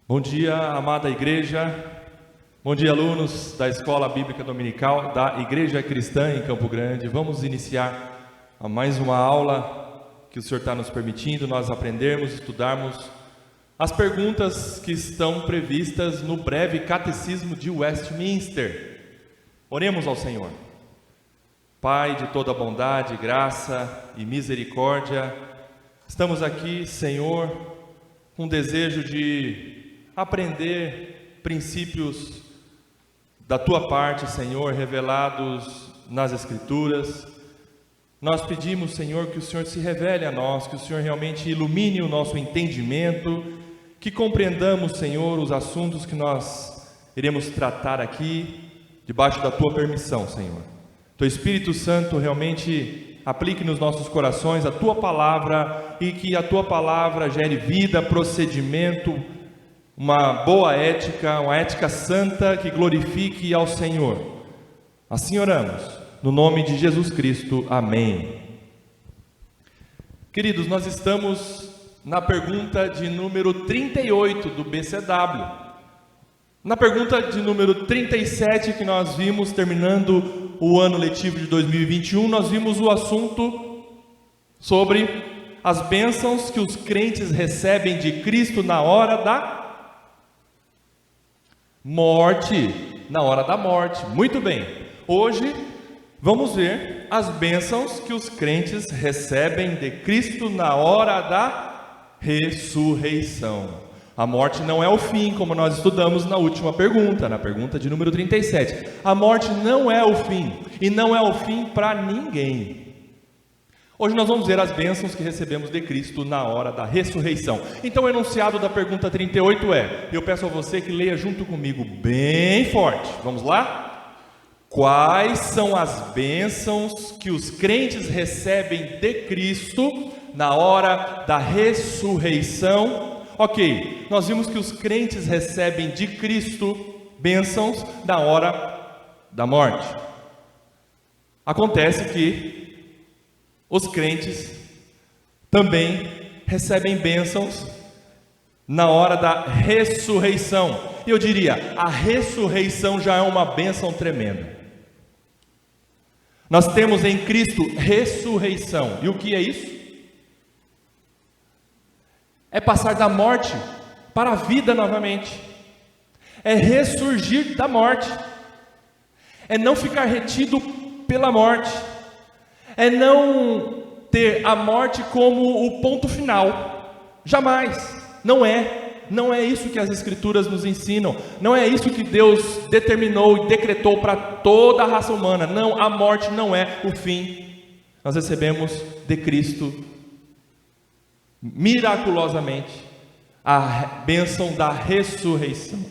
Bom dia, amada igreja. Bom dia, alunos da Escola Bíblica Dominical da Igreja Cristã em Campo Grande. Vamos iniciar a mais uma aula que o Senhor está nos permitindo nós aprendermos, estudarmos as perguntas que estão previstas no breve Catecismo de Westminster. Oremos ao Senhor. Pai de toda bondade, graça e misericórdia, estamos aqui, Senhor, com desejo de aprender princípios da Tua parte, Senhor, revelados nas Escrituras. Nós pedimos, Senhor, que o Senhor se revele a nós, que o Senhor realmente ilumine o nosso entendimento, que compreendamos, Senhor, os assuntos que nós iremos tratar aqui, debaixo da Tua permissão, Senhor. Teu Espírito Santo realmente aplique nos nossos corações a Tua palavra e que a Tua palavra gere vida, procedimento, uma boa ética, uma ética santa que glorifique ao Senhor. Assim oramos, no nome de Jesus Cristo, amém. Queridos, nós estamos na pergunta de número 38 do BCW. Na pergunta de número 37 que nós vimos, terminando o ano letivo de 2021, nós vimos o assunto sobre as bênçãos que os crentes recebem de Cristo na hora da morte, na hora da morte. Muito bem, hoje vamos ver as bênçãos que os crentes recebem de Cristo na hora da ressurreição. A morte não é o fim, como nós estudamos na última pergunta, na pergunta de número 37. A morte não é o fim, e não é o fim para ninguém. Hoje nós vamos ver as bênçãos que recebemos de Cristo na hora da ressurreição. Então o enunciado da pergunta 38 é, eu peço a você que leia junto comigo bem forte. Vamos lá? Quais são as bênçãos que os crentes recebem de Cristo na hora da ressurreição? Ok, nós vimos que os crentes recebem de Cristo bênçãos na hora da morte. Acontece que os crentes também recebem bênçãos na hora da ressurreição. E eu diria, a ressurreição já é uma bênção tremenda. Nós temos em Cristo ressurreição. E o que é isso? É passar da morte para a vida novamente. É ressurgir da morte. É não ficar retido pela morte. É não ter a morte como o ponto final. Jamais. Não é isso que as Escrituras nos ensinam. Não é isso que Deus determinou e decretou para toda a raça humana. Não, a morte não é o fim. Nós recebemos de Cristo miraculosamente a bênção da ressurreição.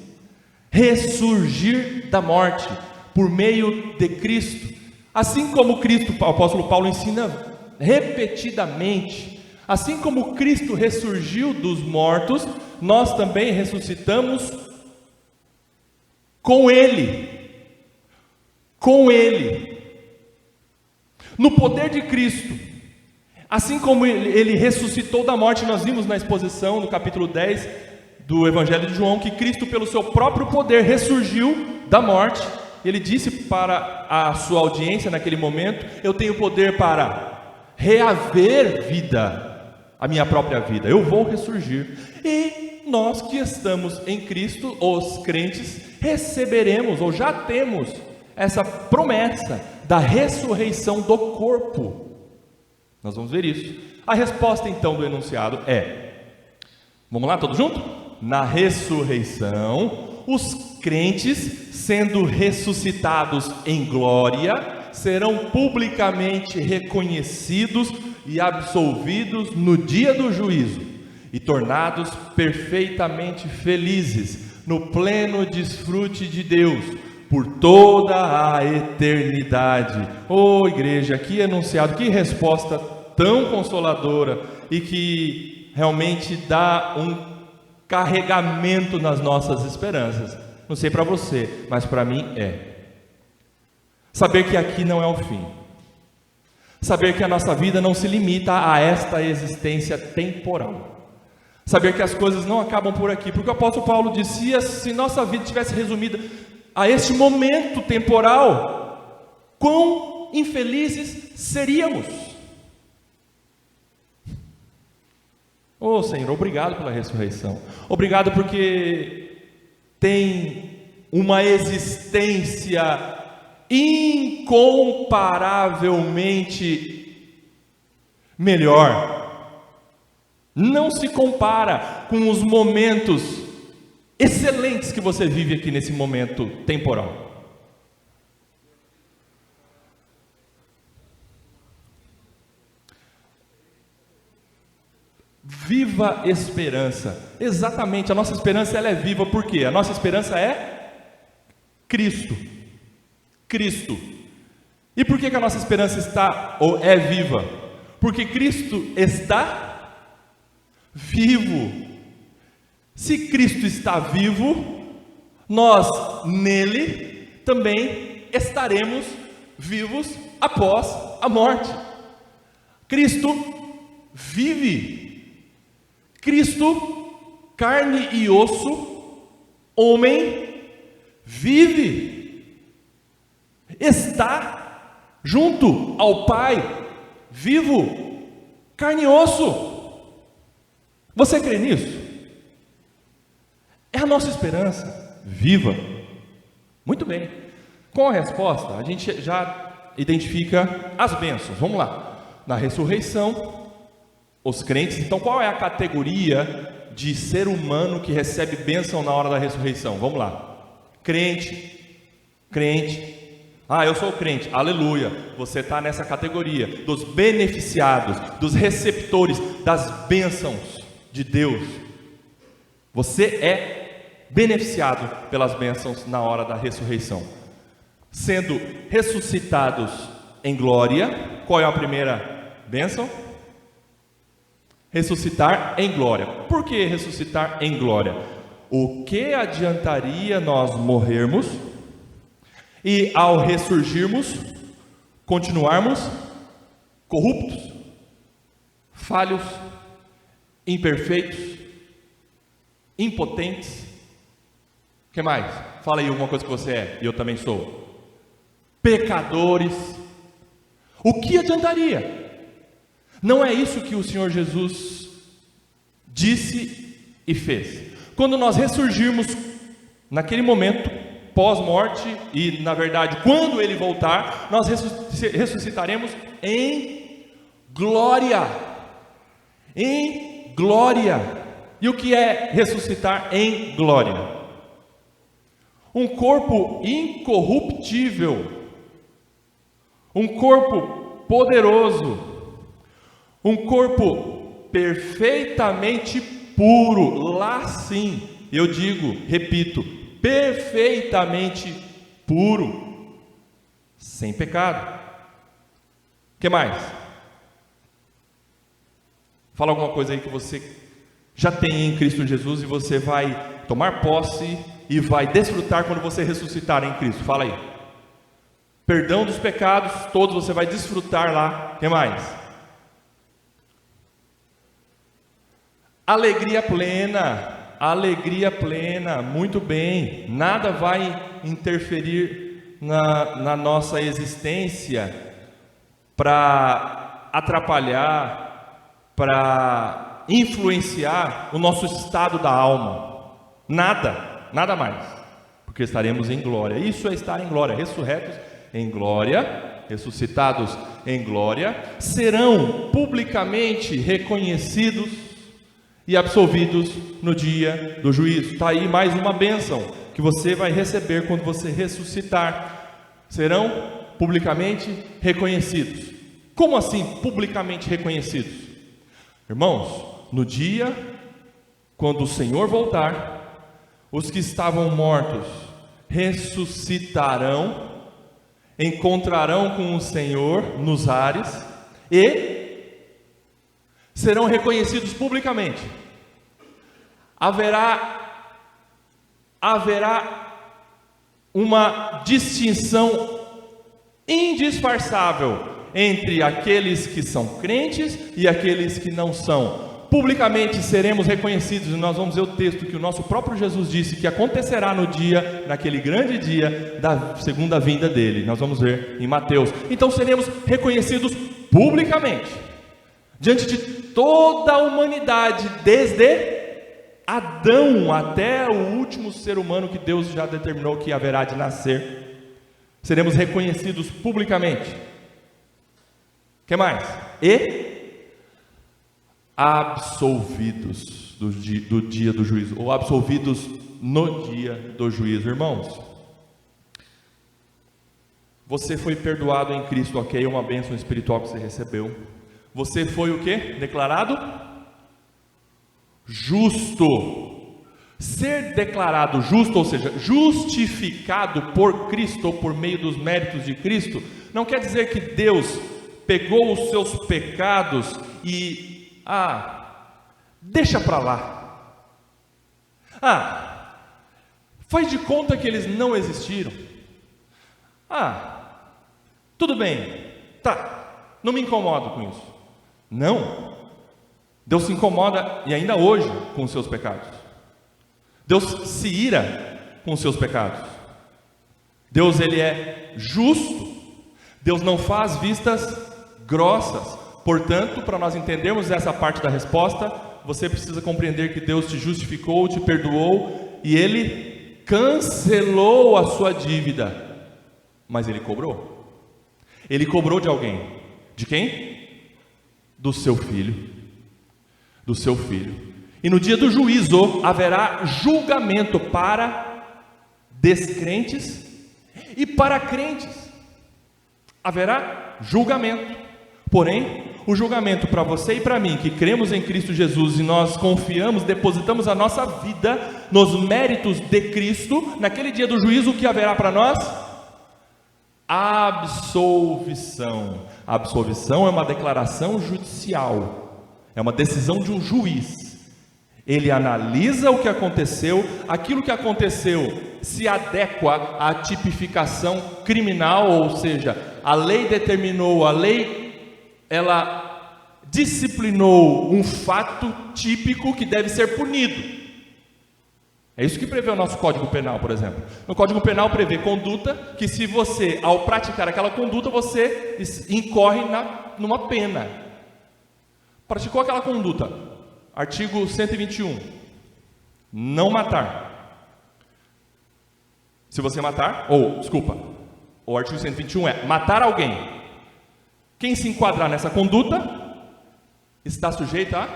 Ressurgir da morte por meio de Cristo. Assim como Cristo, o apóstolo Paulo ensina repetidamente, assim como Cristo ressurgiu dos mortos, nós também ressuscitamos com Ele. Com Ele. No poder de Cristo. Assim como Ele ressuscitou da morte, nós vimos na exposição, no capítulo 10 do Evangelho de João, que Cristo, pelo seu próprio poder, ressurgiu da morte. Ele disse para a sua audiência naquele momento, eu tenho poder para reaver vida, a minha própria vida, eu vou ressurgir. E nós que estamos em Cristo, os crentes, receberemos, ou já temos, essa promessa da ressurreição do corpo. Nós vamos ver isso. A resposta então do enunciado é, vamos lá, todos juntos? Na ressurreição, os crentes, sendo ressuscitados em glória, serão publicamente reconhecidos e absolvidos no dia do juízo e tornados perfeitamente felizes no pleno desfrute de Deus por toda a eternidade. Oh, igreja, que enunciado, que resposta tão consoladora e que realmente dá um carregamento nas nossas esperanças. Não sei para você, mas para mim é. Saber que aqui não é o fim. Saber que a nossa vida não se limita a esta existência temporal. Saber que as coisas não acabam por aqui, porque o apóstolo Paulo dizia: se nossa vida tivesse resumida a este momento temporal, quão infelizes seríamos. Oh Senhor, obrigado pela ressurreição, obrigado porque tem uma existência incomparavelmente melhor. Não se compara com os momentos excelentes que você vive aqui nesse momento temporal. Viva esperança. Exatamente, a nossa esperança ela é viva, por quê? A nossa esperança é Cristo. Cristo. E por que a nossa esperança está ou é viva? Porque Cristo está vivo. Se Cristo está vivo, nós nele também estaremos vivos após a morte. Cristo vive. Cristo, carne e osso, homem, vive. Está junto ao Pai, vivo, carne e osso. Você crê nisso? É a nossa esperança viva. Muito bem. Com a resposta, a gente já identifica as bênçãos. Vamos lá. Na ressurreição, os crentes. Então, qual é a categoria de ser humano que recebe bênção na hora da ressurreição? Vamos lá. Crente. Ah, eu sou crente. Aleluia. Você está nessa categoria dos beneficiados, dos receptores das bênçãos de Deus. Você é beneficiado pelas bênçãos na hora da ressurreição, sendo ressuscitados em glória. Qual é a primeira bênção? Ressuscitar em glória. Por que ressuscitar em glória? O que adiantaria nós morrermos e ao ressurgirmos continuarmos corruptos, falhos, imperfeitos, impotentes? O que mais? Fala aí alguma coisa que você é, e eu também sou. Pecadores. O que adiantaria? Não é isso que o Senhor Jesus disse e fez. Quando nós ressurgirmos, naquele momento, pós-morte, e na verdade, quando Ele voltar, nós ressuscitaremos em glória. Em glória. E o que é ressuscitar em glória? Um corpo incorruptível, um corpo poderoso, um corpo perfeitamente puro. Lá sim, eu digo, repito, perfeitamente puro, sem pecado. O que mais? Fala alguma coisa aí que você já tem em Cristo Jesus e você vai tomar posse e vai desfrutar quando você ressuscitar em Cristo. Fala aí. Perdão dos pecados, todos você vai desfrutar lá. O que mais? Alegria plena, muito bem. Nada vai interferir na nossa existência para atrapalhar, para influenciar o nosso estado da alma. Nada mais, porque estaremos em glória. Isso é estar em glória, ressurretos em glória, ressuscitados em glória, serão publicamente reconhecidos e absolvidos no dia do juízo. Está aí mais uma bênção que você vai receber quando você ressuscitar. Serão publicamente reconhecidos. Como assim publicamente reconhecidos? Irmãos, no dia quando o Senhor voltar, os que estavam mortos ressuscitarão, encontrarão com o Senhor nos ares e serão reconhecidos publicamente. Haverá uma distinção indisfarçável entre aqueles que são crentes e aqueles que não são. publicamente seremos reconhecidos, e nós vamos ver o texto que o nosso próprio Jesus disse que acontecerá naquele grande dia da segunda vinda dele. Nós vamos ver em Mateus. Então seremos reconhecidos publicamente, diante de toda a humanidade, desde Adão até o último ser humano que Deus já determinou que haverá de nascer. Seremos reconhecidos publicamente. O que mais? E absolvidos do dia do juízo, ou absolvidos no dia do juízo. Irmãos, você foi perdoado em Cristo, ok? Uma bênção espiritual que você recebeu. Você foi o quê? Declarado justo. Ser declarado justo, ou seja, justificado por Cristo, ou por meio dos méritos de Cristo, não quer dizer que Deus pegou os seus pecados e deixa para lá. Faz de conta que eles não existiram. Tudo bem, tá, não me incomodo com isso. Não, Deus se incomoda, e ainda hoje, com os seus pecados. Deus se ira com os seus pecados. Deus, ele é justo. Deus não faz vistas grossas. Portanto, para nós entendermos essa parte da resposta, você precisa compreender que Deus te justificou, te perdoou, e Ele cancelou a sua dívida, mas Ele cobrou. Ele cobrou de alguém. De quem? Do seu filho. Do seu filho. E no dia do juízo haverá julgamento para descrentes e para crentes. Haverá julgamento. Porém, o julgamento para você e para mim, que cremos em Cristo Jesus e nós confiamos, depositamos a nossa vida nos méritos de Cristo, naquele dia do juízo, o que haverá para nós? Absolvição. A absolvição é uma declaração judicial, é uma decisão de um juiz. Ele analisa o que aconteceu, aquilo que aconteceu se adequa à tipificação criminal, ou seja, a lei determinou, ela disciplinou um fato típico que deve ser punido. É isso que prevê o nosso Código Penal, por exemplo. No Código Penal prevê conduta que, se você, ao praticar aquela conduta, você incorre numa pena. Praticou aquela conduta, artigo 121, não matar. Se você matar, o artigo 121 é matar alguém. Quem se enquadrar nessa conduta está sujeito à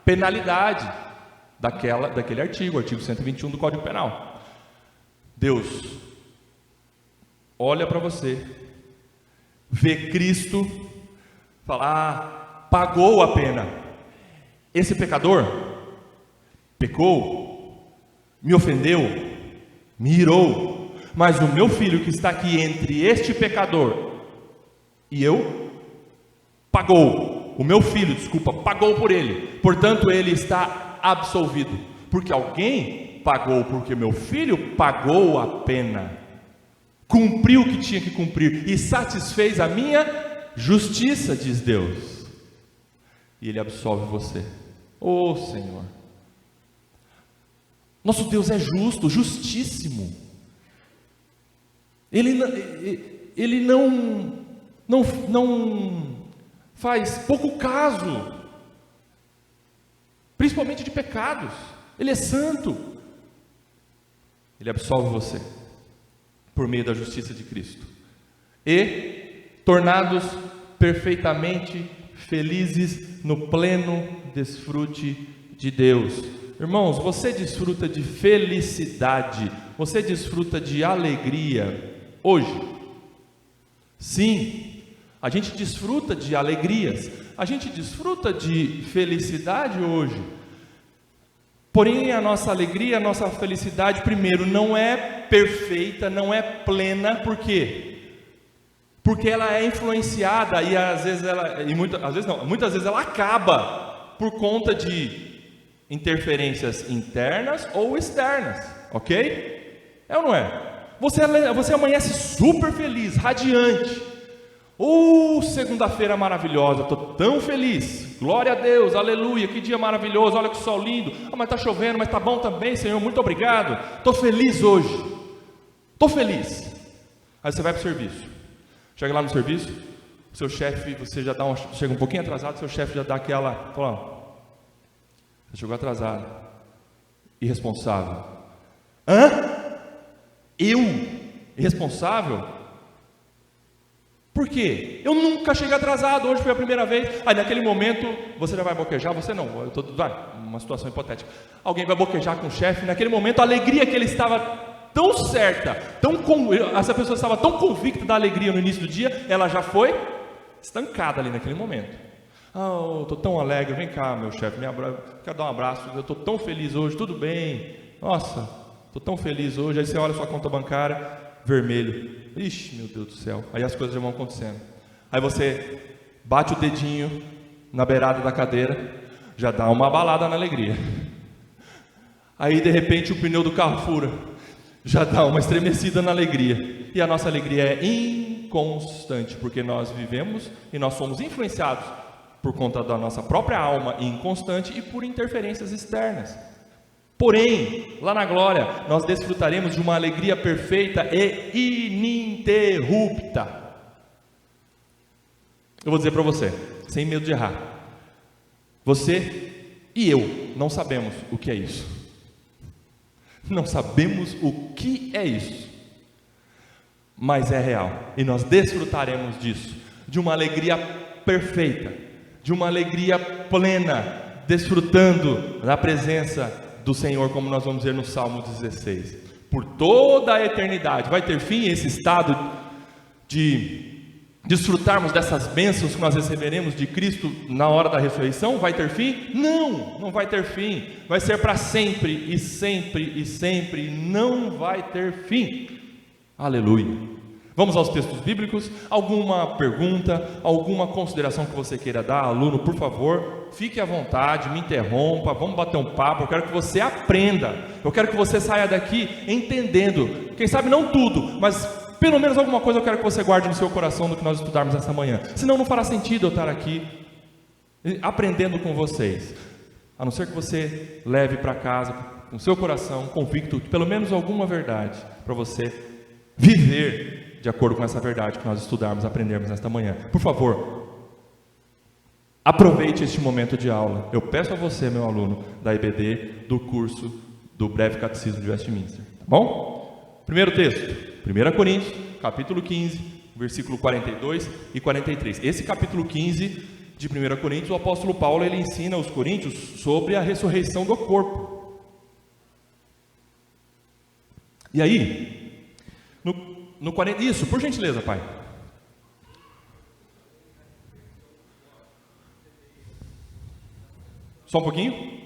penalidade daquele artigo 121 do Código Penal. Deus olha para você, vê Cristo, fala: pagou a pena. Esse pecador pecou, me ofendeu, me irou, mas o meu filho que está aqui entre este pecador e eu, pagou, o meu filho, pagou por ele, portanto ele está absolvido, porque alguém pagou, porque meu filho pagou a pena, cumpriu o que tinha que cumprir e satisfez a minha justiça, diz Deus, e Ele absolve você. Oh Senhor, nosso Deus é justo, justíssimo. Ele não faz pouco caso, principalmente de pecados. Ele é santo. Ele absolve você por meio da justiça de Cristo, e tornados perfeitamente felizes no pleno desfrute de Deus. Irmãos, você desfruta de felicidade, você desfruta de alegria hoje? Sim, a gente desfruta de alegrias, a gente desfruta de felicidade hoje. Porém, a nossa alegria, a nossa felicidade, primeiro, não é perfeita, não é plena. Por quê? Porque ela é influenciada e muitas vezes ela acaba por conta de interferências internas ou externas, ok? É ou não é? Você amanhece super feliz, radiante. Segunda-feira maravilhosa, estou tão feliz, glória a Deus, aleluia, que dia maravilhoso, olha que sol lindo, mas está chovendo, mas está bom também, Senhor, muito obrigado, estou feliz hoje, estou feliz. Aí você vai para o serviço, chega lá no serviço, seu chefe, você já chega um pouquinho atrasado, seu chefe já dá aquela, fala, você chegou atrasado, irresponsável. Eu? Irresponsável? Por quê? Eu nunca cheguei atrasado, hoje foi a primeira vez. Aí naquele momento, você já vai boquejar, você não, uma situação hipotética. Alguém vai boquejar com o chefe, naquele momento a alegria que ele estava tão certa, essa pessoa estava tão convicta da alegria no início do dia, ela já foi estancada ali naquele momento. Eu estou tão alegre, vem cá meu chefe, quero dar um abraço, eu estou tão feliz hoje, tudo bem, nossa, estou tão feliz hoje. Aí você olha sua conta bancária, vermelho, ixi, meu Deus do céu, aí as coisas já vão acontecendo. Aí você bate o dedinho na beirada da cadeira, já dá uma abalada na alegria. Aí de repente o pneu do carro fura, já dá uma estremecida na alegria. E a nossa alegria é inconstante, porque nós vivemos e nós somos influenciados por conta da nossa própria alma inconstante e por interferências externas. Porém, lá na glória, nós desfrutaremos de uma alegria perfeita e ininterrupta. Eu vou dizer para você, sem medo de errar, você e eu não sabemos o que é isso. Não sabemos o que é isso, mas é real, e nós desfrutaremos disso, de uma alegria perfeita, de uma alegria plena, desfrutando da presença do Senhor, como nós vamos ver no Salmo 16, por toda a eternidade. Vai ter fim esse estado de desfrutarmos dessas bênçãos que nós receberemos de Cristo na hora da ressurreição? Vai ter fim? Não vai ter fim, vai ser para sempre, e sempre, e sempre, não vai ter fim. Aleluia. Vamos aos textos bíblicos. Alguma pergunta, alguma consideração que você queira dar, aluno, por favor, fique à vontade, me interrompa, vamos bater um papo. Eu quero que você aprenda, eu quero que você saia daqui entendendo, quem sabe não tudo, mas pelo menos alguma coisa eu quero que você guarde no seu coração do que nós estudarmos essa manhã. Senão não fará sentido eu estar aqui aprendendo com vocês, a não ser que você leve para casa com seu coração convicto de pelo menos alguma verdade para você viver de acordo com essa verdade que nós estudarmos, aprendermos nesta manhã. Por favor, aproveite este momento de aula. Eu peço a você, meu aluno da IBD, do curso do Breve Catecismo de Westminster, tá bom? Primeiro texto, 1 Coríntios, capítulo 15, versículo 42 e 43. Esse capítulo 15 de 1 Coríntios, o apóstolo Paulo, ele ensina aos coríntios sobre a ressurreição do corpo. E aí, no 40, isso, por gentileza, pai. Só um pouquinho.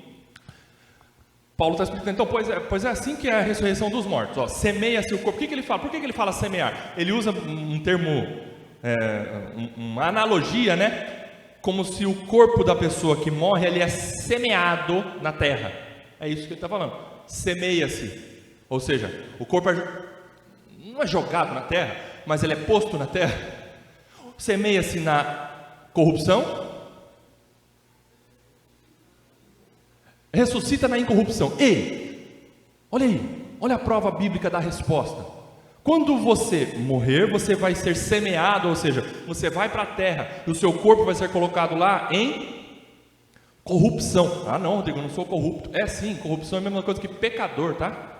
Paulo está explicando, então, pois é assim que é a ressurreição dos mortos. Semeia-se o corpo. O que ele fala? Por que ele fala semear? Ele usa um termo, uma analogia, né? Como se o corpo da pessoa que morre, ele é semeado na terra. É isso que ele está falando. Semeia-se. Ou seja, o corpo não é jogado na terra, mas ele é posto na terra. Semeia-se na corrupção, ressuscita na incorrupção. Olha aí, olha a prova bíblica da resposta. Quando você morrer, você vai ser semeado, ou seja, você vai para a terra, e o seu corpo vai ser colocado lá em corrupção. Ah não, Rodrigo, eu não sou corrupto. É sim, corrupção é a mesma coisa que pecador, tá?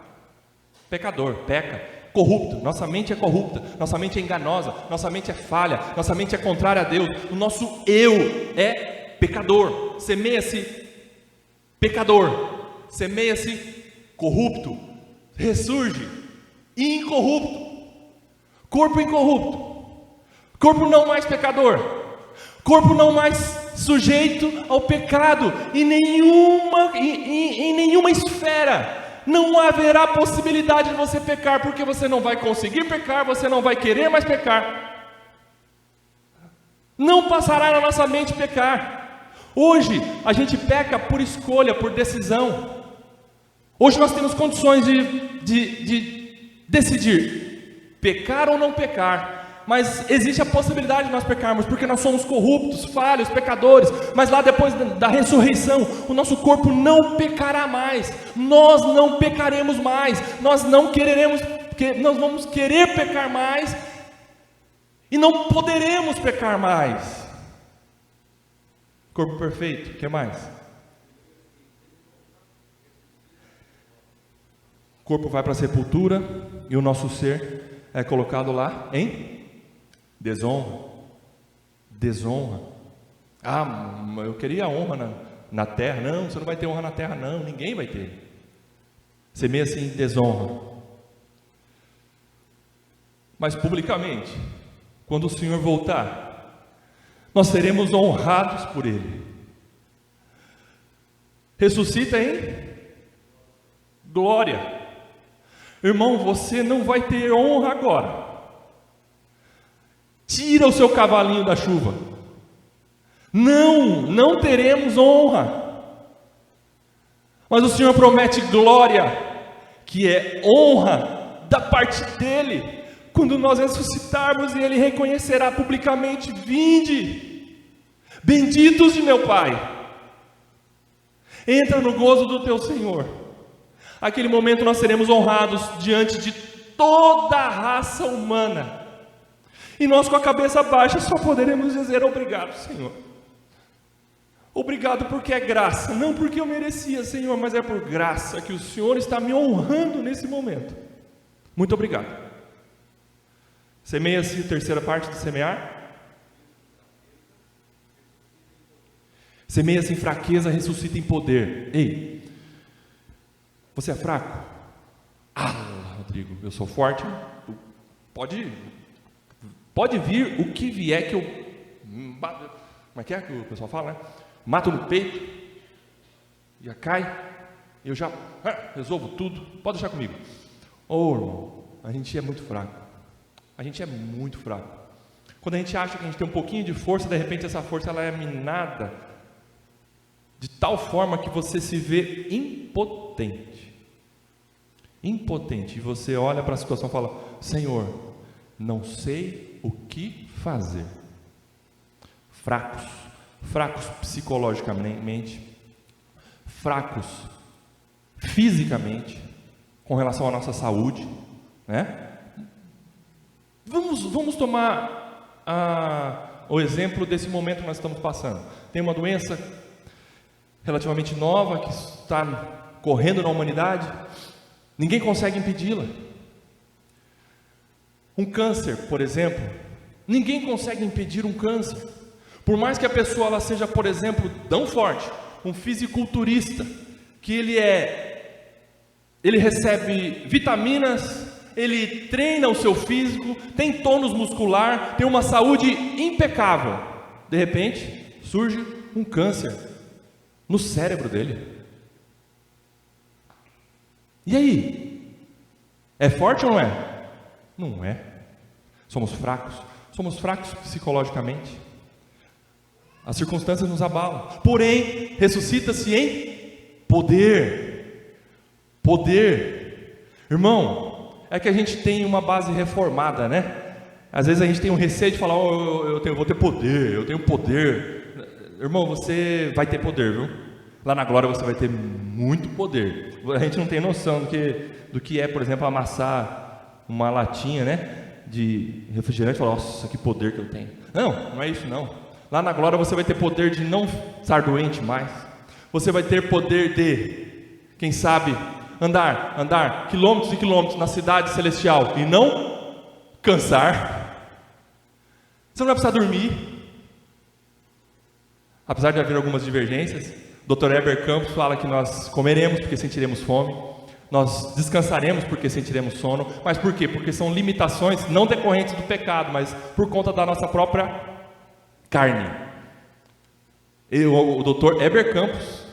Pecador, peca, corrupto, nossa mente é corrupta, nossa mente é enganosa, nossa mente é falha, nossa mente é contrária a Deus, o nosso eu é pecador. Semeia-se pecador, semeia-se corrupto, ressurge incorrupto, corpo incorrupto, corpo não mais pecador, corpo não mais sujeito ao pecado, em nenhuma esfera. Não haverá possibilidade de você pecar, porque você não vai conseguir pecar, você não vai querer mais pecar. Não passará na nossa mente pecar. Hoje a gente peca por escolha, por decisão. Hoje nós temos condições de decidir pecar ou não pecar, mas existe a possibilidade de nós pecarmos, porque nós somos corruptos, falhos, pecadores, mas lá depois da ressurreição, o nosso corpo não pecará mais, nós não pecaremos mais, nós vamos querer pecar mais, e não poderemos pecar mais. Corpo perfeito, o que mais? O corpo vai para a sepultura, e o nosso ser é colocado lá em desonra. Desonra. Eu queria honra na terra. Não, você não vai ter honra na terra, não, ninguém vai ter. Semeia assim desonra. Mas publicamente, quando o Senhor voltar, nós seremos honrados por Ele. Ressuscita em glória. Irmão, você não vai ter honra agora. Tira o seu cavalinho da chuva. Não teremos honra. Mas o Senhor promete glória, que é honra da parte dEle. Quando nós ressuscitarmos e Ele reconhecerá publicamente: vinde, benditos de meu Pai. Entra no gozo do teu Senhor. Aquele momento nós seremos honrados diante de toda a raça humana. E nós, com a cabeça baixa, só poderemos dizer: obrigado, Senhor. Obrigado porque é graça, não porque eu merecia, Senhor, mas é por graça que o Senhor está me honrando nesse momento. Muito obrigado. Semeia-se, terceira parte de semear. Semeia-se em fraqueza, ressuscita em poder. Ei, você é fraco? Rodrigo, eu sou forte. Pode vir o que vier que eu... Como é que o pessoal fala, né? Mato no peito, já cai, eu já resolvo tudo, pode deixar comigo. Irmão, a gente é muito fraco. A gente é muito fraco. Quando a gente acha que a gente tem um pouquinho de força, de repente essa força ela é minada de tal forma que você se vê impotente. Impotente. E você olha para a situação e fala: Senhor, não sei o que fazer. Fracos psicologicamente, fracos fisicamente, com relação à nossa saúde, né? Vamos tomar o exemplo desse momento que nós estamos passando. Tem uma doença relativamente nova que está correndo na humanidade, ninguém consegue impedi-la. Um câncer, por exemplo, ninguém consegue impedir um câncer. Por mais que a pessoa ela seja, por exemplo, tão forte, um fisiculturista, que ele recebe vitaminas, ele treina o seu físico, tem tônus muscular, tem uma saúde impecável. De repente, surge um câncer no cérebro dele. E aí? É forte ou não é? Não é. Somos fracos psicologicamente. As circunstâncias nos abalam. Porém, ressuscita-se em poder. Poder. Irmão, é que a gente tem uma base reformada, né? Às vezes a gente tem um receio de falar: eu vou ter poder, eu tenho poder. Irmão, você vai ter poder, viu? Lá na glória você vai ter muito poder. A gente não tem noção do que é, por exemplo, amassar uma latinha, né, de refrigerante e falar: nossa, que poder que eu tenho. Não é isso não. Lá na glória você vai ter poder de não estar doente mais. Você vai ter poder de, quem sabe, andar quilômetros e quilômetros na cidade celestial e não cansar. Você não vai precisar dormir. Apesar de haver algumas divergências, o Dr. Heber Campos fala que nós comeremos porque sentiremos fome, nós descansaremos porque sentiremos sono. Mas por quê? Porque são limitações não decorrentes do pecado, mas por conta da nossa própria carne. O Dr. Heber Campos,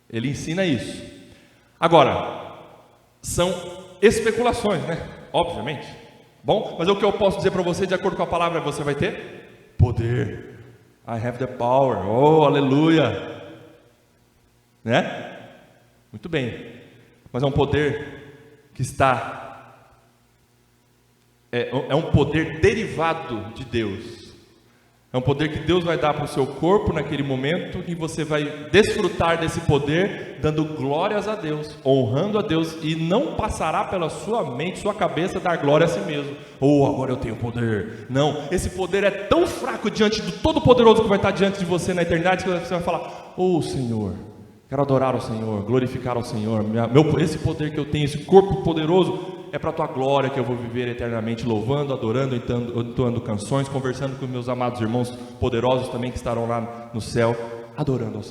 ele ensina isso. Agora, são especulações, né? Obviamente. Bom, mas o que eu posso dizer para você, de acordo com a palavra, você vai ter poder. I have the power. Oh, aleluia. Né? Muito bem. Mas é um poder que está é um poder derivado de Deus. É um poder que Deus vai dar para o seu corpo naquele momento, e você vai desfrutar desse poder, dando glórias a Deus, honrando a Deus, e não passará pela sua mente, sua cabeça, dar glória a si mesmo. Agora eu tenho poder. Não, esse poder é tão fraco diante do Todo-Poderoso que vai estar diante de você na eternidade, que você vai falar: Senhor, quero adorar ao Senhor, glorificar ao Senhor. Esse poder que eu tenho, esse corpo poderoso, é para a tua glória que eu vou viver eternamente, louvando, adorando, entoando canções, conversando com meus amados irmãos poderosos também que estarão lá no céu, adorando ao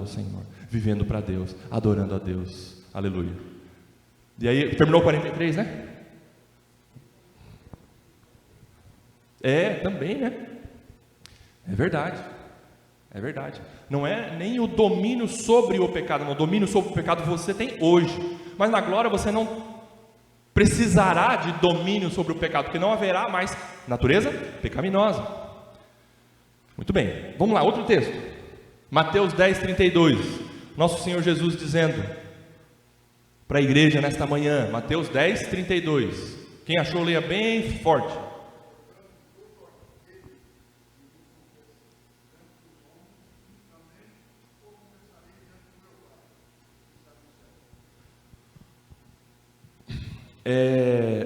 Senhor, vivendo para Deus, adorando a Deus. Aleluia. E aí, terminou o 43, né? Também, né? É verdade. Não é nem o domínio sobre o pecado, não. O domínio sobre o pecado você tem hoje, mas na glória você não precisará de domínio sobre o pecado, porque não haverá mais natureza pecaminosa. Muito bem, vamos lá, outro texto. Mateus 10:32. Nosso Senhor Jesus dizendo para a igreja nesta manhã, Mateus 10:32. Quem achou, leia bem forte.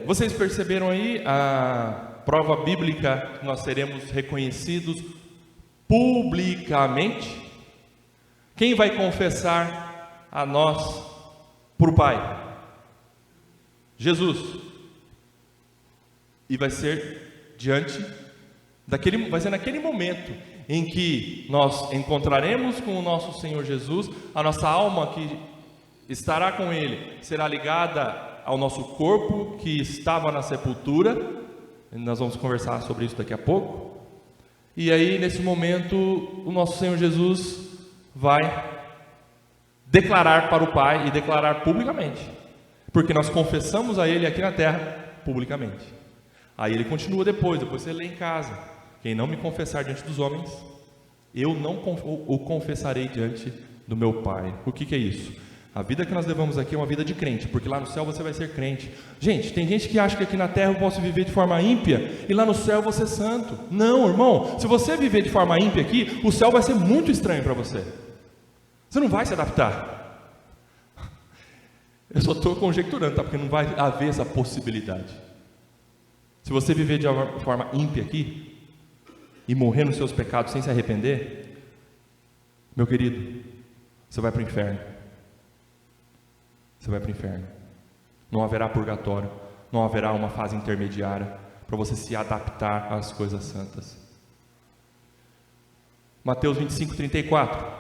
Vocês perceberam aí a prova bíblica que nós seremos reconhecidos publicamente? Quem vai confessar a nós para o Pai? Jesus. E vai ser vai ser naquele momento em que nós encontraremos com o nosso Senhor Jesus, a nossa alma que estará com Ele será ligada ao nosso corpo que estava na sepultura. Nós vamos conversar sobre isso daqui a pouco. E aí, nesse momento, o nosso Senhor Jesus vai declarar para o Pai, e declarar publicamente, porque nós confessamos a Ele aqui na terra publicamente. Aí Ele continua depois você lê em casa: quem não me confessar diante dos homens, eu não o confessarei diante do meu Pai. O que é isso? A vida que nós levamos aqui é uma vida de crente, porque lá no céu você vai ser crente. Gente, tem gente que acha que aqui na terra eu posso viver de forma ímpia e lá no céu eu vou ser santo. Não, irmão, se você viver de forma ímpia aqui, o céu vai ser muito estranho para você. Você não vai se adaptar. Eu só estou conjecturando, tá? Porque não vai haver essa possibilidade. Se você viver de forma ímpia aqui e morrer nos seus pecados sem se arrepender, meu querido, você vai para o inferno. Você vai para o inferno. Não haverá purgatório, não haverá uma fase intermediária para você se adaptar às coisas santas. Mateus 25:34.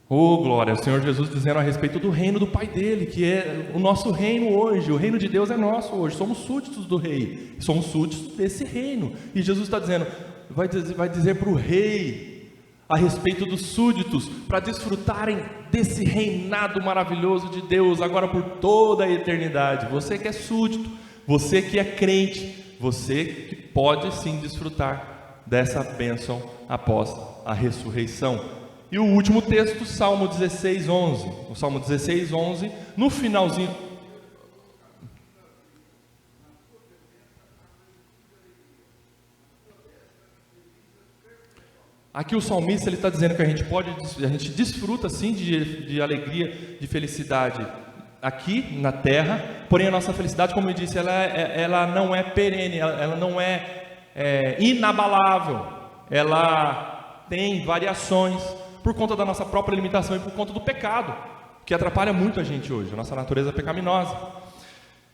Glória, o Senhor Jesus dizendo a respeito do reino do Pai dele, que é o nosso reino hoje. O reino de Deus é nosso hoje, somos súditos do rei, somos súditos desse reino. E Jesus está dizendo, vai dizer para o rei a respeito dos súditos, para desfrutarem desse reinado maravilhoso de Deus, agora por toda a eternidade. Você que é súdito, você que é crente, você que pode sim desfrutar dessa bênção após a ressurreição. E o último texto, Salmo 16:11. O Salmo 16:11, no finalzinho. Aqui o salmista ele está dizendo que a gente desfruta sim de alegria, de felicidade aqui na terra, porém a nossa felicidade, como eu disse, ela não é perene, ela não é inabalável, ela tem variações, por conta da nossa própria limitação e por conta do pecado, que atrapalha muito a gente hoje, a nossa natureza pecaminosa.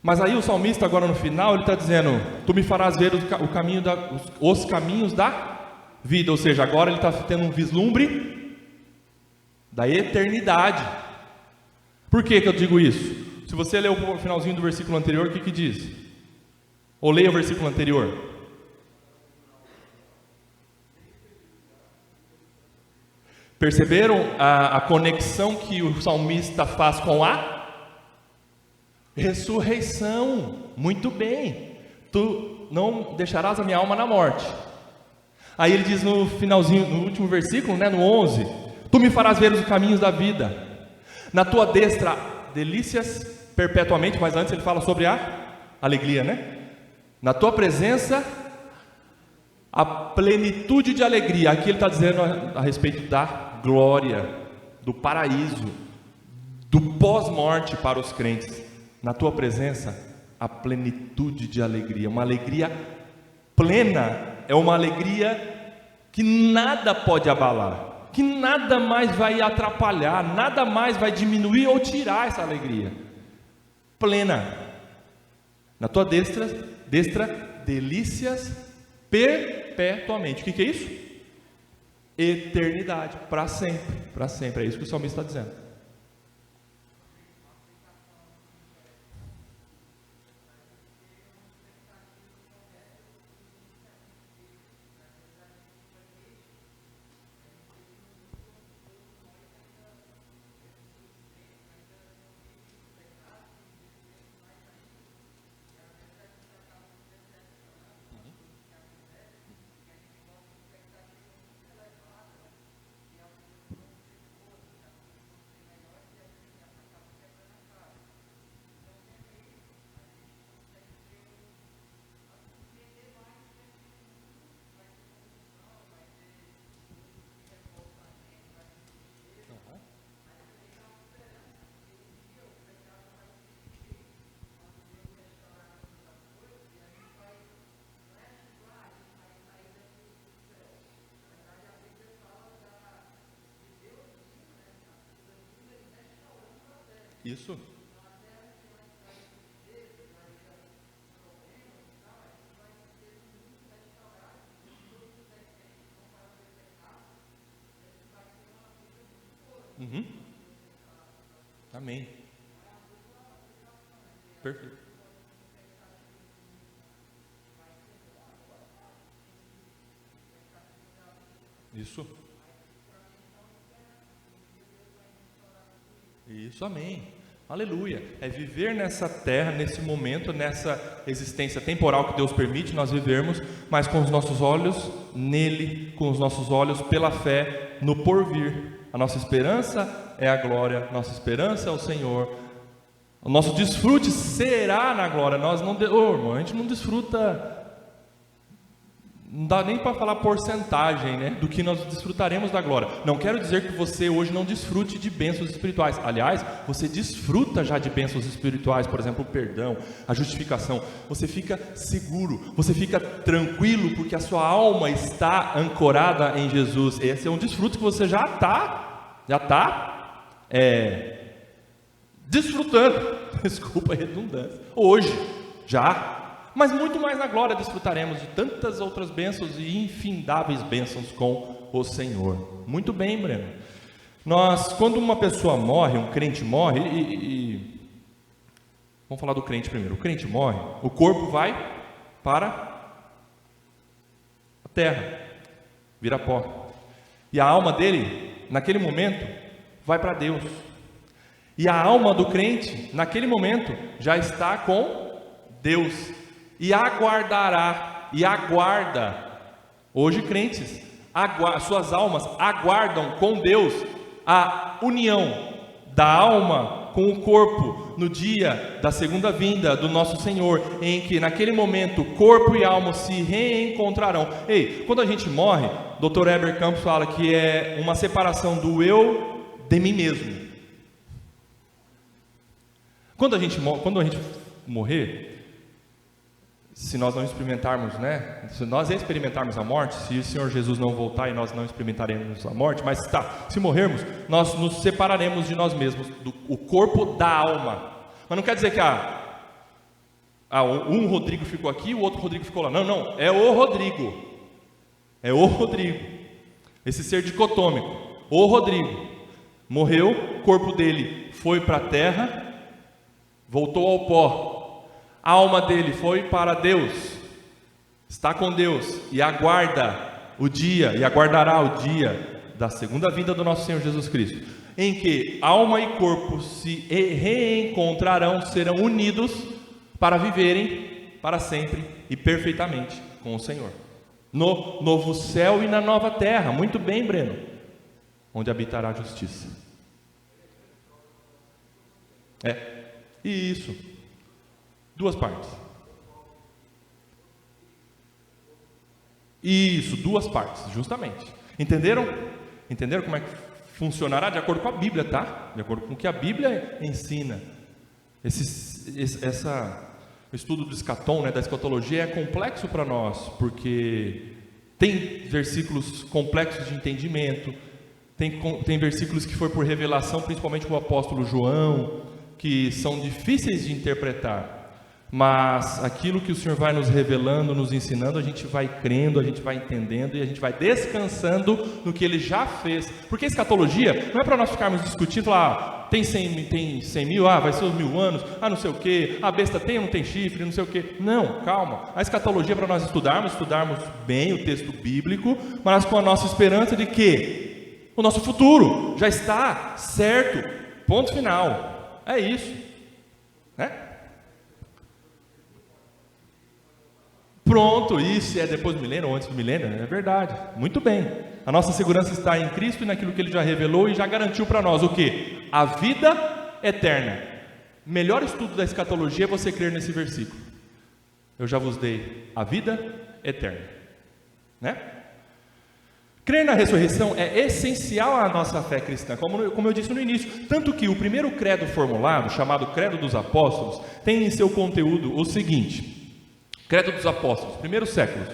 Mas aí o salmista agora no final, ele está dizendo, tu me farás ver os caminhos da vida, ou seja, agora ele está tendo um vislumbre da eternidade. Por que eu digo isso? Se você ler o finalzinho do versículo anterior, o que diz? Ou leia o versículo anterior. Perceberam a conexão que o salmista faz com a ressurreição? Muito bem. Tu não deixarás a minha alma na morte. Aí ele diz no finalzinho, no último versículo, né, no 11: tu me farás ver os caminhos da vida, na tua destra delícias perpetuamente. Mas antes ele fala sobre a alegria, né? Na tua presença a plenitude de alegria. Aqui ele está dizendo a respeito da glória, do paraíso, do pós-morte para os crentes. Na tua presença a plenitude de alegria, uma alegria plena, é uma alegria que nada pode abalar, que nada mais vai atrapalhar, nada mais vai diminuir ou tirar essa alegria plena. Na tua destra delícias perpetuamente. O que é isso? Eternidade, para sempre, para sempre. É isso que o salmista está dizendo. Isso. Amém. Perfeito. Isso. Isso, amém. Aleluia. É viver nessa terra, nesse momento, nessa existência temporal que Deus permite nós vivermos, mas com os nossos olhos nele, com os nossos olhos pela fé no porvir. A nossa esperança é a glória, nossa esperança é o Senhor. O nosso desfrute será na glória. Nós não, irmão, a gente não desfruta, não dá nem para falar porcentagem, né, do que nós desfrutaremos da glória. Não quero dizer que você hoje não desfrute de bênçãos espirituais. Aliás, você desfruta já de bênçãos espirituais, por exemplo, o perdão, a justificação. Você fica seguro, você fica tranquilo, porque a sua alma está ancorada em Jesus. Esse é um desfrute que você já está desfrutando. Desculpa a redundância. Hoje, já. Mas muito mais na glória desfrutaremos de tantas outras bênçãos e infindáveis bênçãos com o Senhor. Muito bem, Breno. Quando uma pessoa morre, um crente morre, vamos falar do crente primeiro. O crente morre, o corpo vai para a terra, vira pó. E a alma dele, naquele momento, vai para Deus. E a alma do crente, naquele momento, já está com Deus. E aguardará, e aguarda, hoje crentes, suas almas aguardam com Deus a união da alma com o corpo no dia da segunda vinda do nosso Senhor, em que naquele momento corpo e alma se reencontrarão. Ei, quando a gente morre, Dr. Heber Campos fala que é uma separação do eu de mim mesmo. Quando a gente morrer, se nós não experimentarmos, né? Se nós experimentarmos a morte, se o Senhor Jesus não voltar e nós não experimentaremos a morte, mas se morrermos, nós nos separaremos de nós mesmos, o corpo da alma. Mas não quer dizer que um Rodrigo ficou aqui e o outro Rodrigo ficou lá. Não, é o Rodrigo. É o Rodrigo. Esse ser dicotômico. O Rodrigo morreu, o corpo dele foi para a terra, voltou ao pó. A alma dele foi para Deus, está com Deus e aguarda o dia, e aguardará o dia da segunda vinda do nosso Senhor Jesus Cristo, em que alma e corpo se reencontrarão, serão unidos para viverem para sempre e perfeitamente com o Senhor. no novo céu e na nova terra. Muito bem, Breno. Onde habitará a justiça. Isso. Duas partes. Isso, duas partes, justamente. Entenderam? Entenderam como é que funcionará? De acordo com a Bíblia, tá? De acordo com o que a Bíblia ensina. O estudo do escatom, da escatologia, é complexo para nós, porque tem versículos complexos de entendimento, tem versículos que foi por revelação, principalmente com o apóstolo João, que são difíceis de interpretar. Mas aquilo que o Senhor vai nos revelando, nos ensinando, a gente vai crendo, a gente vai entendendo e a gente vai descansando no que Ele já fez. Porque a escatologia não é para nós ficarmos discutindo, tem 100 mil, vai ser os 1000 anos, não sei o que, a besta tem ou não tem chifre, não sei o que. Não, calma. A escatologia é para nós estudarmos bem o texto bíblico, mas com a nossa esperança de que o nosso futuro já está certo, ponto final. É isso, né? Pronto, isso é depois do milênio ou antes do milênio, é verdade, muito bem. A nossa segurança está em Cristo e naquilo que Ele já revelou e já garantiu para nós o quê? A vida eterna. Melhor estudo da escatologia é você crer nesse versículo. Eu já vos dei a vida eterna, né? Crer na ressurreição é essencial à nossa fé cristã, como eu disse no início. Tanto que o primeiro credo formulado, chamado Credo dos Apóstolos, tem em seu conteúdo o seguinte: Credo dos Apóstolos, primeiros séculos.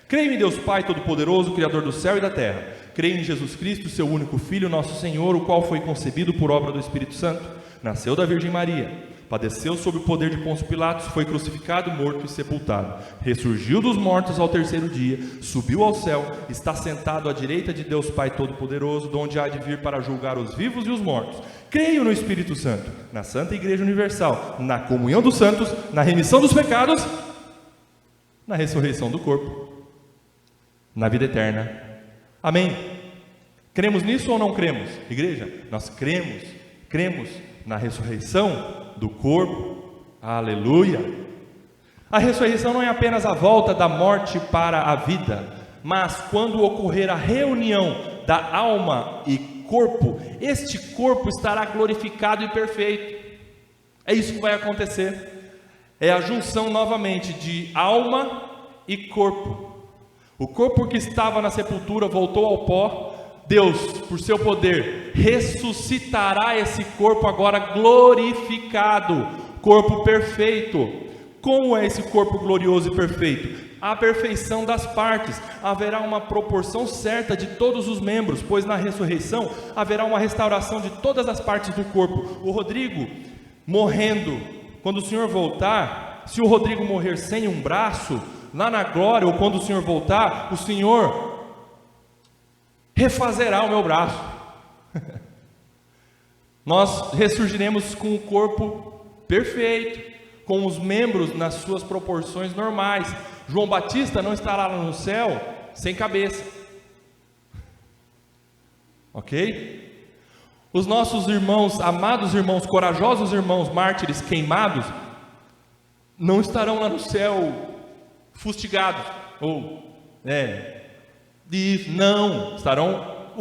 Creio em Deus Pai Todo-Poderoso, Criador do céu e da terra. Creio em Jesus Cristo, seu único Filho, nosso Senhor, o qual foi concebido por obra do Espírito Santo, nasceu da Virgem Maria, padeceu sob o poder de Pôncio Pilatos, foi crucificado, morto e sepultado. Ressurgiu dos mortos ao terceiro dia, subiu ao céu, está sentado à direita de Deus Pai Todo-Poderoso, de onde há de vir para julgar os vivos e os mortos. Creio no Espírito Santo, na Santa Igreja Universal, na comunhão dos santos, na remissão dos pecados, na ressurreição do corpo, na vida eterna. Amém? Cremos nisso ou não cremos? Igreja, nós cremos na ressurreição do corpo. Aleluia! A ressurreição não é apenas a volta da morte para a vida, mas quando ocorrer a reunião da alma e corpo, este corpo estará glorificado e perfeito. É isso que vai acontecer. É a junção novamente de alma e corpo. O corpo que estava na sepultura voltou ao pó. Deus, por seu poder, ressuscitará esse corpo agora glorificado, corpo perfeito. Como é esse corpo glorioso e perfeito? A perfeição das partes. Haverá uma proporção certa de todos os membros, pois na ressurreição haverá uma restauração de todas as partes do corpo. O Rodrigo morrendo, quando o Senhor voltar, se o Rodrigo morrer sem um braço, lá na glória, ou quando o Senhor voltar, o Senhor refazerá o meu braço. Nós ressurgiremos com o corpo perfeito, com os membros nas suas proporções normais. João Batista não estará lá no céu sem cabeça. Ok? Os nossos irmãos, amados irmãos, corajosos irmãos, mártires queimados, não estarão lá no céu fustigados, não, estarão,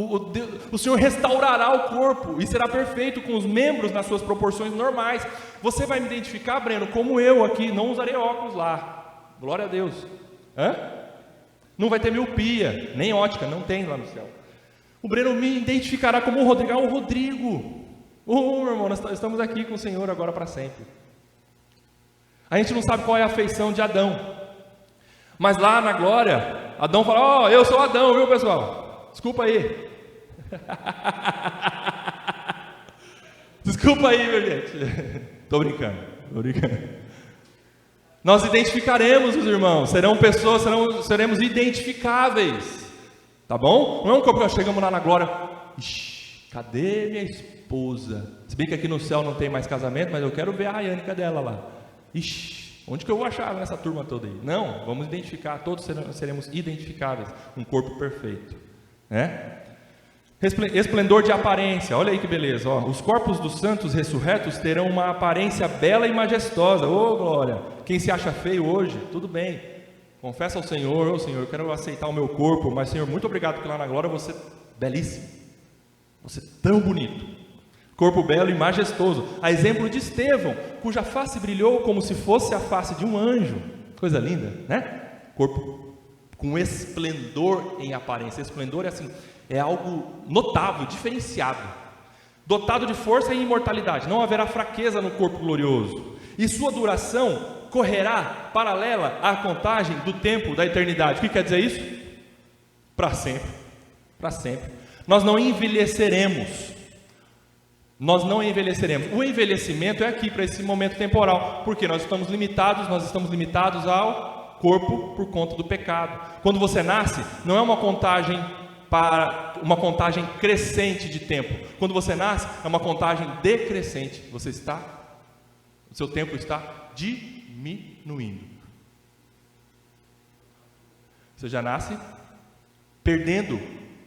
o Senhor restaurará o corpo, e será perfeito, com os membros nas suas proporções normais. Você vai me identificar, Breno, como eu aqui, não usarei óculos lá, glória a Deus, não vai ter miopia, nem ótica, não tem lá no céu. O Breno me identificará como o Rodrigo. O Rodrigo, meu irmão, nós estamos aqui com o Senhor agora para sempre. A gente não sabe qual é a feição de Adão, mas lá na glória, Adão fala: eu sou Adão, viu, pessoal? Desculpa aí. Desculpa aí, meu gente. Estou brincando. Nós identificaremos os irmãos, serão pessoas, seremos identificáveis. Tá bom? Não é um corpo que nós chegamos lá na glória. Ixi, cadê minha esposa? Se bem que aqui no céu não tem mais casamento, mas eu quero ver a Rayânica dela lá. Ixi, onde que eu vou achar nessa turma toda aí? Não, vamos identificar, todos seremos identificáveis. Um corpo perfeito, né? Esplendor de aparência, olha aí que beleza. Os corpos dos santos ressurretos terão uma aparência bela e majestosa. Glória! Quem se acha feio hoje, tudo bem. Confessa ao Senhor: ô Senhor, eu quero aceitar o meu corpo, mas Senhor, muito obrigado, porque lá na glória você é belíssimo, você é tão bonito, corpo belo e majestoso, a exemplo de Estevão, cuja face brilhou como se fosse a face de um anjo. Coisa linda, né? Corpo com esplendor em aparência. Esplendor é assim, é algo notável, diferenciado, dotado de força e imortalidade. Não haverá fraqueza no corpo glorioso, e sua duração correrá paralela à contagem do tempo da eternidade. O que quer dizer isso? Para sempre, para sempre. Nós não envelheceremos. Nós não envelheceremos. O envelhecimento é aqui, para esse momento temporal, porque nós estamos limitados ao corpo por conta do pecado. Quando você nasce, não é uma contagem crescente de tempo. Quando você nasce, é uma contagem decrescente. O seu tempo está diminuindo. Você já nasce perdendo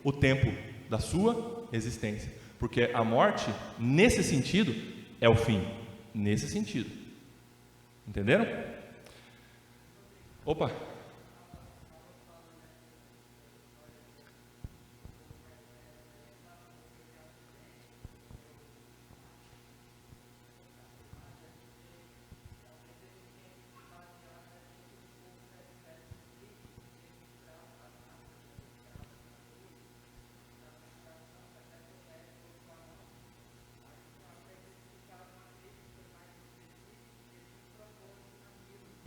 o tempo da sua existência, porque a morte, nesse sentido, é o fim. Nesse sentido. Entenderam? Opa!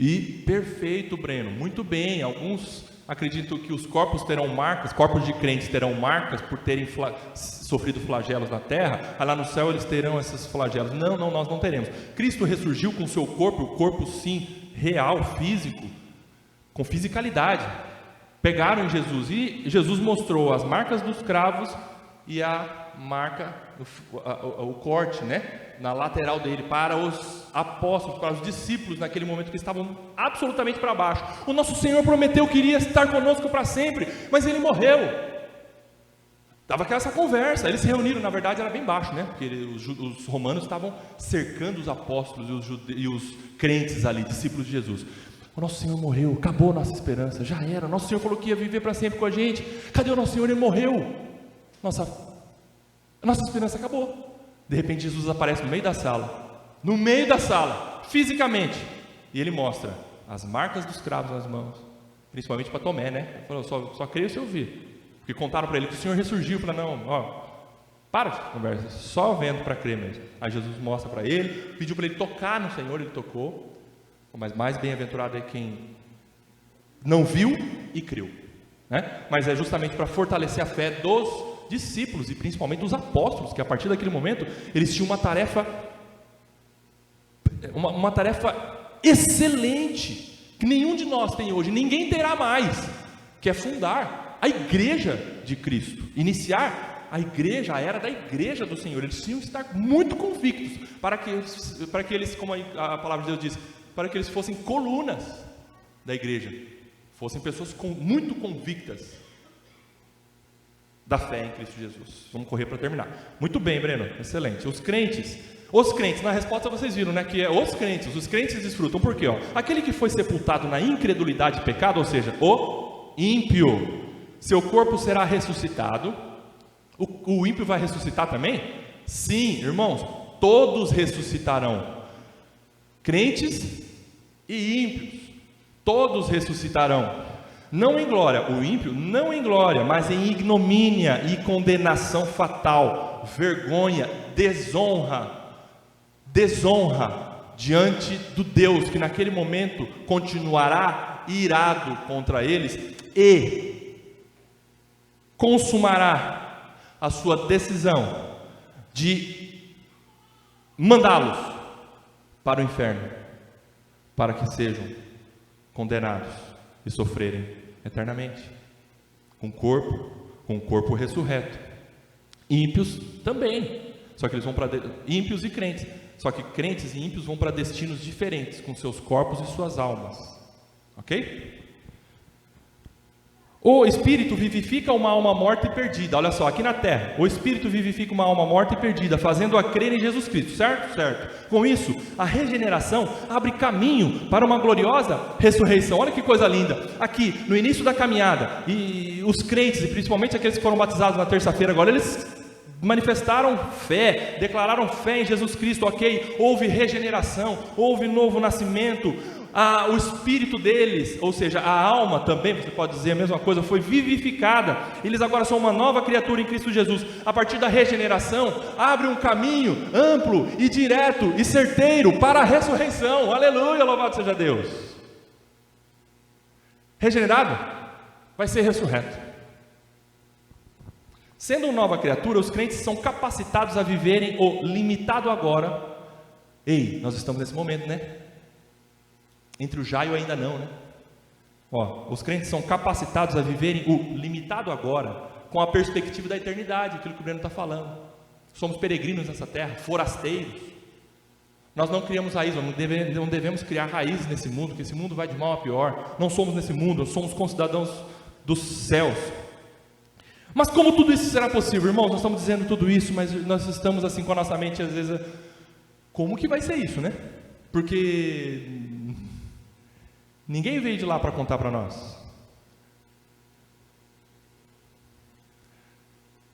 E perfeito, Breno, muito bem. Alguns acreditam que os corpos terão marcas, corpos de crentes terão marcas por terem sofrido flagelos na terra. Lá no céu eles terão esses flagelos. Não, nós não teremos. Cristo ressurgiu com o seu corpo, o corpo sim, real, físico, com fisicalidade. Pegaram Jesus e Jesus mostrou as marcas dos cravos e a marca, o corte, né, na lateral dele, para os apóstolos, para os discípulos, naquele momento que estavam absolutamente para baixo. O nosso Senhor prometeu que iria estar conosco para sempre, mas Ele morreu. Estava aquela essa conversa, eles se reuniram, na verdade era bem baixo, né, porque os romanos estavam cercando os apóstolos e os crentes ali, discípulos de Jesus. O nosso Senhor morreu, acabou a nossa esperança, já era. O nosso Senhor falou que ia viver para sempre com a gente. Cadê o nosso Senhor? Ele morreu. Nossa esperança acabou. De repente Jesus aparece no meio da sala, fisicamente, e ele mostra as marcas dos cravos nas mãos, principalmente para Tomé, né? Ele falou: só creio se eu vir, porque contaram para ele que o Senhor ressurgiu. Para para de conversa, só vendo para crer mesmo. Aí Jesus mostra para ele, pediu para ele tocar no Senhor, ele tocou. Mas mais bem-aventurado é quem não viu e creu, né? Mas é justamente para fortalecer a fé dos discípulos e principalmente dos apóstolos, que a partir daquele momento eles tinham uma tarefa excelente, que nenhum de nós tem hoje, ninguém terá mais, que é fundar a igreja de Cristo, iniciar a igreja, a era da igreja do Senhor. Eles tinham que estar muito convictos, para que eles, como a palavra de Deus diz, para que eles fossem colunas da igreja, fossem pessoas muito convictas da fé em Cristo Jesus. Vamos correr para terminar. Muito bem, Breno, excelente. Os crentes, na resposta vocês viram, né, que é os crentes desfrutam, por quê? Aquele que foi sepultado na incredulidade e pecado, ou seja, o ímpio, seu corpo será ressuscitado. O ímpio vai ressuscitar também? Sim, irmãos, todos ressuscitarão, crentes e ímpios, todos ressuscitarão. Não em glória, o ímpio não em glória, mas em ignomínia e condenação fatal, vergonha, desonra diante do Deus que naquele momento continuará irado contra eles e consumará a sua decisão de mandá-los para o inferno, para que sejam condenados e sofrerem eternamente, com o corpo ressurreto. Ímpios também, só que eles vão para ímpios e crentes, só que crentes e ímpios vão para destinos diferentes, com seus corpos e suas almas, ok? O Espírito vivifica uma alma morta e perdida. Olha só, aqui na terra, o Espírito vivifica uma alma morta e perdida, fazendo-a crer em Jesus Cristo, certo? Certo. Com isso, a regeneração abre caminho para uma gloriosa ressurreição. Olha que coisa linda. Aqui, no início da caminhada, e os crentes, e principalmente aqueles que foram batizados na terça-feira agora, eles manifestaram fé, declararam fé em Jesus Cristo, ok? Houve regeneração, houve novo nascimento. O espírito deles, ou seja, a alma também, você pode dizer a mesma coisa, foi vivificada. Eles agora são uma nova criatura em Cristo Jesus. A partir da regeneração, abre um caminho amplo e direto e certeiro para a ressurreição. Aleluia, louvado seja Deus. Regenerado, vai ser ressurreto. Sendo uma nova criatura, os crentes são capacitados a viverem o limitado agora. Ei, nós estamos nesse momento, né? Entre o já e o ainda não, né? Os crentes são capacitados a viverem o limitado agora, com a perspectiva da eternidade, aquilo que o Breno está falando. Somos peregrinos nessa terra, forasteiros. Nós não criamos raízes, não devemos criar raízes nesse mundo, porque esse mundo vai de mal a pior. Não somos nesse mundo, somos concidadãos dos céus. Mas como tudo isso será possível, irmãos? Nós estamos dizendo tudo isso, mas nós estamos assim com a nossa mente, às vezes, como que vai ser isso, né? Porque ninguém veio de lá para contar para nós.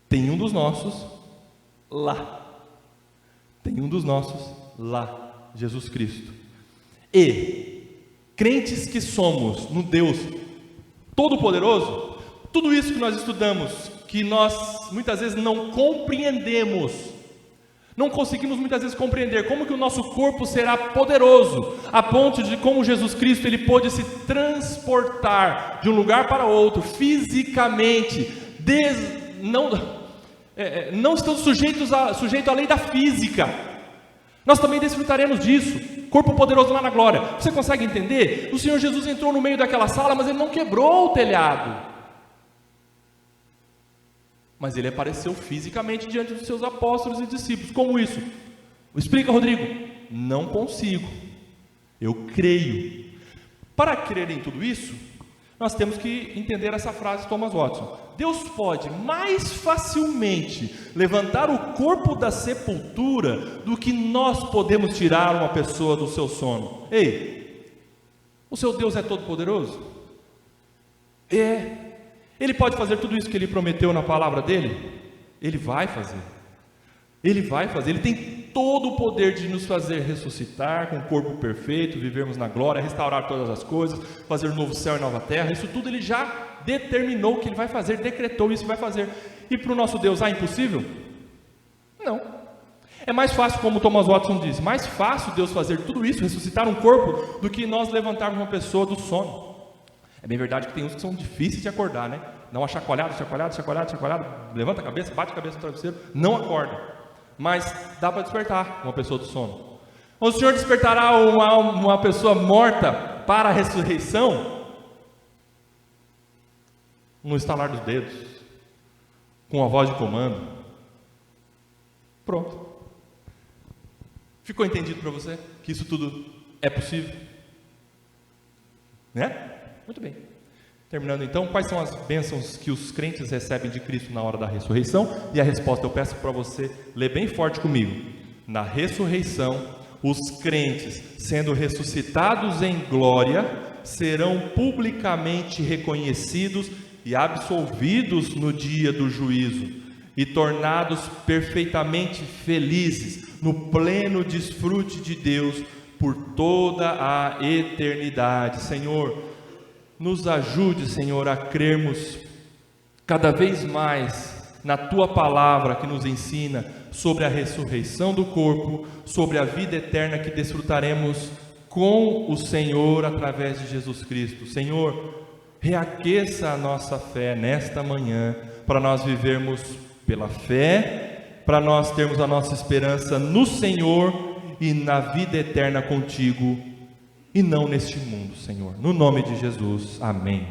Tem um dos nossos lá. Tem um dos nossos lá, Jesus Cristo. E crentes que somos no Deus Todo-Poderoso, tudo isso que nós estudamos, que nós muitas vezes não compreendemos, não conseguimos muitas vezes compreender como que o nosso corpo será poderoso, a ponto de como Jesus Cristo ele pôde se transportar de um lugar para outro, fisicamente, não estando sujeito à lei da física. Nós também desfrutaremos disso, corpo poderoso lá na glória. Você consegue entender? O Senhor Jesus entrou no meio daquela sala, mas Ele não quebrou o telhado. Mas Ele apareceu fisicamente diante dos seus apóstolos e discípulos. Como isso? Explica, Rodrigo. Não consigo. Eu creio. Para crer em tudo isso, nós temos que entender essa frase de Thomas Watson. Deus pode mais facilmente levantar o corpo da sepultura do que nós podemos tirar uma pessoa do seu sono. Ei, o seu Deus é todo poderoso? É. Ele pode fazer tudo isso que Ele prometeu na palavra dEle? Ele vai fazer. Ele vai fazer. Ele tem todo o poder de nos fazer ressuscitar com o corpo perfeito, vivermos na glória, restaurar todas as coisas, fazer um novo céu e nova terra. Isso tudo Ele já determinou que Ele vai fazer, decretou isso, vai fazer. E para o nosso Deus, impossível? Não. É mais fácil, como Thomas Watson diz, mais fácil Deus fazer tudo isso, ressuscitar um corpo, do que nós levantarmos uma pessoa do sono. É bem verdade que tem uns que são difíceis de acordar, né? Dá uma chacoalhada, levanta a cabeça, bate a cabeça no travesseiro, não acorda. Mas dá para despertar uma pessoa do sono. O Senhor despertará uma pessoa morta para a ressurreição? No estalar dos dedos, com a voz de comando. Pronto. Ficou entendido para você que isso tudo é possível? Né? Muito bem. Terminando então, quais são as bênçãos que os crentes recebem de Cristo na hora da ressurreição? E a resposta eu peço para você ler bem forte comigo. Na ressurreição, os crentes, sendo ressuscitados em glória, serão publicamente reconhecidos e absolvidos no dia do juízo, e tornados perfeitamente felizes no pleno desfrute de Deus por toda a eternidade. Senhor, nos ajude, Senhor, a crermos cada vez mais na Tua palavra que nos ensina sobre a ressurreição do corpo, sobre a vida eterna que desfrutaremos com o Senhor através de Jesus Cristo. Senhor, reaqueça a nossa fé nesta manhã, para nós vivermos pela fé, para nós termos a nossa esperança no Senhor e na vida eterna contigo, e não neste mundo, Senhor. No nome de Jesus, amém.